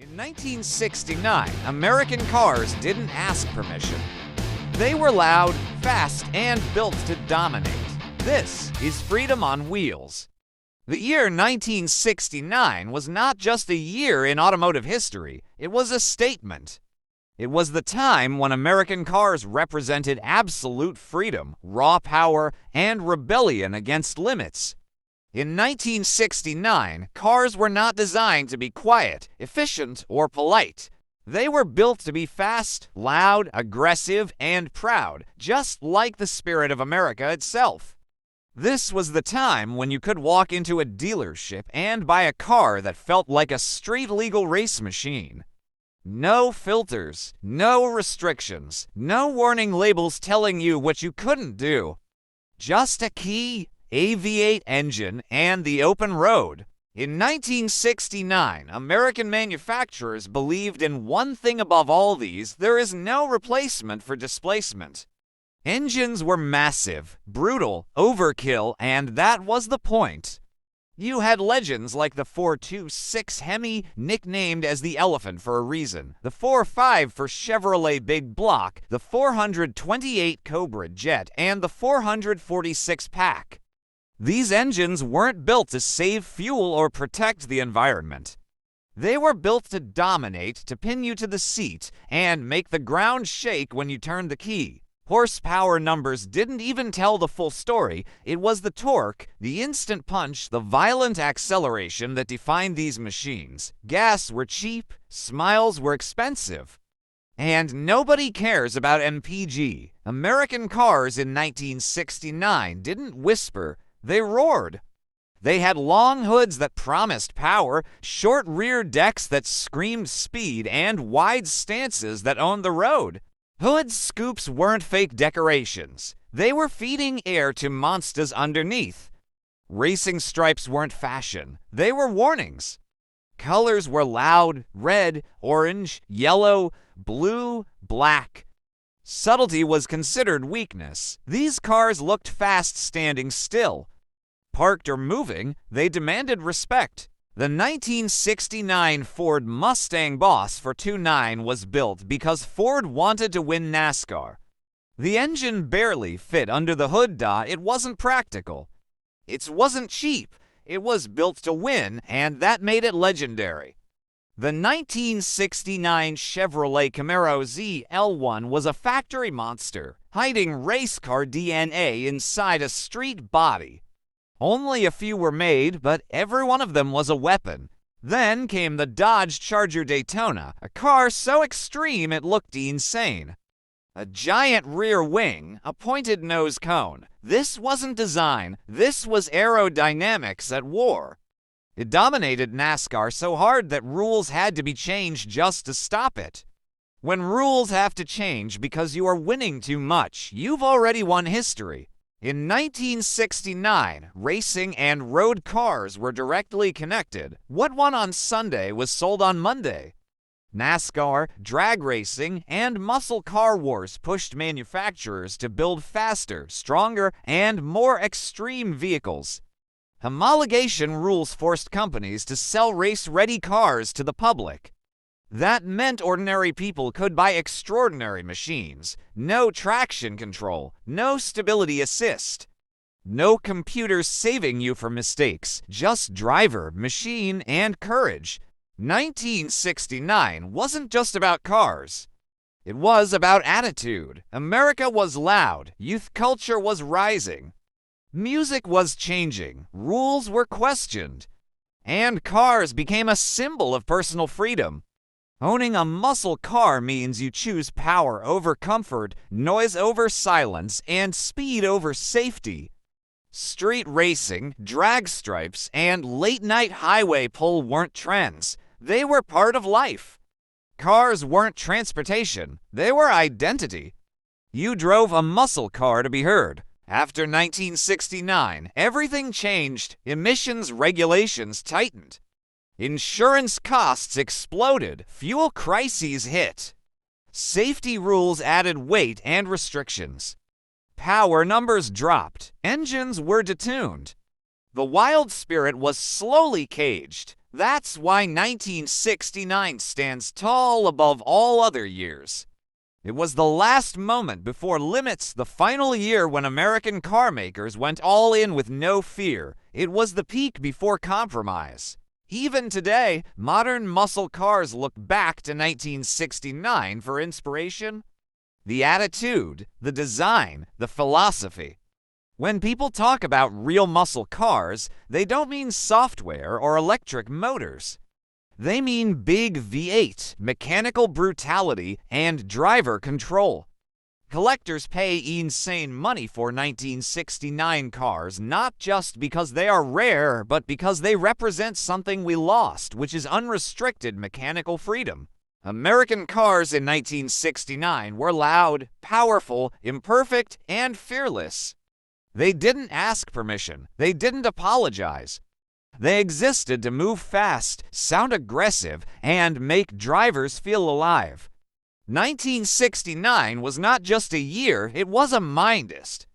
In 1969, American cars didn't ask permission. They were loud, fast, and built to dominate. This is Freedom on Wheels. The year 1969 was not just a year in automotive history, it was a statement. It was the time when American cars represented absolute freedom, raw power, and rebellion against limits. In 1969, cars were not designed to be quiet, efficient, or polite. They were built to be fast, loud, aggressive, and proud, just like the spirit of America itself. This was the time when you could walk into a dealership and buy a car that felt like a street-legal race machine. No filters, no restrictions, no warning labels telling you what you couldn't do. Just a key, a V8 engine, and the open road. In 1969, American manufacturers believed in one thing above all these: there is no replacement for displacement. Engines were massive, brutal, overkill, and that was the point. You had legends like the 426 Hemi, nicknamed as the Elephant for a reason, the 45 for Chevrolet Big Block, the 428 Cobra Jet, and the 446 Pack. These engines weren't built to save fuel or protect the environment. They were built to dominate, to pin you to the seat, and make the ground shake when you turned the key. Horsepower numbers didn't even tell the full story. It was the torque, the instant punch, the violent acceleration that defined these machines. Gas were cheap, smiles were expensive. And nobody cares about MPG. American cars in 1969 didn't whisper, they roared. They had long hoods that promised power, short rear decks that screamed speed, and wide stances that owned the road. Hood scoops weren't fake decorations. They were feeding air to monsters underneath. Racing stripes weren't fashion. They were warnings. Colors were loud: red, orange, yellow, blue, black. Subtlety was considered weakness. These cars looked fast standing still. Parked or moving, they demanded respect. The 1969 Ford Mustang Boss for 2.9 was built because Ford wanted to win NASCAR. The engine barely fit under the hood. It wasn't practical. It wasn't cheap. It was built to win, and that made it legendary. The 1969 Chevrolet Camaro ZL1 was a factory monster, hiding race car DNA inside a street body. Only a few were made, but every one of them was a weapon. Then came the Dodge Charger Daytona, a car so extreme it looked insane. A giant rear wing, a pointed nose cone. This wasn't design, this was aerodynamics at war. It dominated NASCAR so hard that rules had to be changed just to stop it. When rules have to change because you are winning too much, you've already won history. In 1969, racing and road cars were directly connected. What won on Sunday was sold on Monday. NASCAR, drag racing, and muscle car wars pushed manufacturers to build faster, stronger, and more extreme vehicles. Homologation rules forced companies to sell race-ready cars to the public. That meant ordinary people could buy extraordinary machines. No traction control, no stability assist, no computers saving you from mistakes, just driver, machine, and courage. 1969 wasn't just about cars. It was about attitude. America was loud, youth culture was rising, music was changing, rules were questioned, and cars became a symbol of personal freedom. Owning a muscle car means you choose power over comfort, noise over silence, and speed over safety. Street racing, drag stripes, and late-night highway pull weren't trends. They were part of life. Cars weren't transportation. They were identity. You drove a muscle car to be heard. After 1969, everything changed. Emissions regulations tightened. Insurance costs exploded. Fuel crises hit. Safety rules added weight and restrictions. Power numbers dropped. Engines were detuned. The wild spirit was slowly caged. That's why 1969 stands tall above all other years. It was the last moment before limits, the final year when American car makers went all in with no fear. It was the peak before compromise. Even today, modern muscle cars look back to 1969 for inspiration. The attitude, the design, the philosophy. When people talk about real muscle cars, they don't mean software or electric motors. They mean big V8, mechanical brutality, and driver control. Collectors pay insane money for 1969 cars, not just because they are rare, but because they represent something we lost, which is unrestricted mechanical freedom. American cars in 1969 were loud, powerful, imperfect, and fearless. They didn't ask permission. They didn't apologize. They existed to move fast, sound aggressive, and make drivers feel alive. 1969 was not just a year, it was a mindest.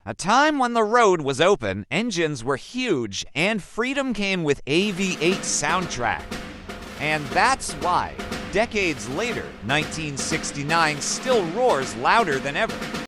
A time when the road was open, engines were huge, and freedom came with a V8 soundtrack. And that's why, decades later, 1969 still roars louder than ever.